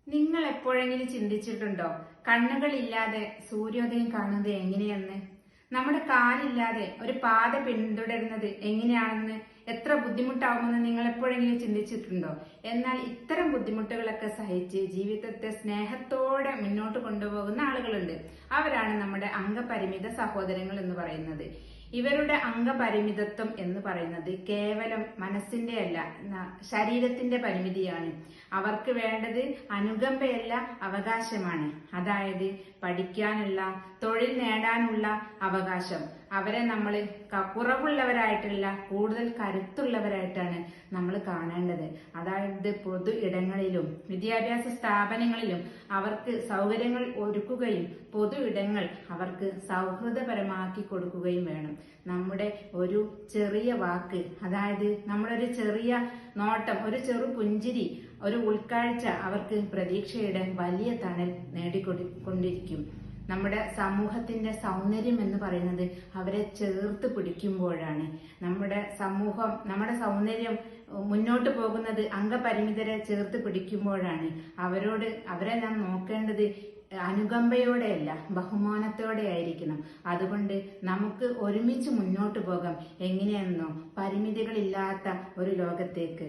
നിങ്ങൾ എപ്പോഴെങ്കിലും ചിന്തിച്ചിട്ടുണ്ടോ കണ്ണുകളില്ലാതെ സൂര്യോദയം കാണുന്നത് എങ്ങനെയെന്ന്? നമ്മുടെ കാലില്ലാതെ ഒരു പാത പിന്തുടരുന്നത് എങ്ങനെയാണെന്ന് എത്ര ബുദ്ധിമുട്ടാവുമെന്ന് നിങ്ങൾ എപ്പോഴെങ്കിലും ചിന്തിച്ചിട്ടുണ്ടോ? എന്നാൽ ഇത്തരം ബുദ്ധിമുട്ടുകളൊക്കെ സഹിച്ച് ജീവിതത്തെ സ്നേഹത്തോടെ മുന്നോട്ട് കൊണ്ടുപോകുന്ന ആളുകളുണ്ട്. അവരാണ് നമ്മുടെ അംഗപരിമിത സഹോദരങ്ങൾ എന്ന് പറയുന്നത്. ഇവരുടെ അംഗപരിമിതത്വം എന്ന് പറയുന്നത് കേവലം മനസ്സിന്റെ അല്ല, ശരീരത്തിന്റെ പരിമിതിയാണ്. അവർക്ക് വേണ്ടത് അനുകമ്പയല്ല, അവകാശമാണ്. അതായത് പഠിക്കാനുള്ള, തൊഴിൽ നേടാനുള്ള അവകാശം. അവരെ നമ്മൾ കുറവുള്ളവരായിട്ടല്ല, കൂടുതൽ കരുത്തുള്ളവരായിട്ടാണ് നമ്മൾ കാണേണ്ടത്. അതായത് പൊതു ഇടങ്ങളിലും വിദ്യാഭ്യാസ സ്ഥാപനങ്ങളിലും അവർക്ക് സൗകര്യങ്ങൾ ഒരുക്കുകയും പൊതു ഇടങ്ങൾ അവർക്ക് സൗഹൃദപരമാക്കി കൊടുക്കുകയും വേണം. നമ്മുടെ ഒരു ചെറിയ വാക്ക്, അതായത് നമ്മുടെ ഒരു ചെറിയ നോട്ടം, ഒരു ചെറു പുഞ്ചിരി, ഒരു ഉൾക്കാഴ്ച അവർക്ക് പ്രതീക്ഷയുടെ വലിയ തണൽ നേടിക്കൊണ്ടിരിക്കും. നമ്മുടെ സമൂഹത്തിന്റെ സൗന്ദര്യം എന്ന് പറയുന്നത് അവരെ ചേർത്ത് പിടിക്കുമ്പോഴാണ്. നമ്മുടെ സമൂഹം, നമ്മുടെ സൗന്ദര്യം മുന്നോട്ട് പോകുന്നത് അംഗപരിമിതരെ ചേർത്ത് പിടിക്കുമ്പോഴാണ്. അവരെ നാം നോക്കേണ്ടത് അനുകമ്പയോടെയല്ല, ബഹുമാനത്തോടെ ആയിരിക്കണം. അതുകൊണ്ട് നമുക്ക് ഒരുമിച്ച് മുന്നോട്ട് പോകാം. എങ്ങനെയെന്നോ, പരിമിതികളില്ലാത്ത ഒരു ലോകത്തേക്ക്.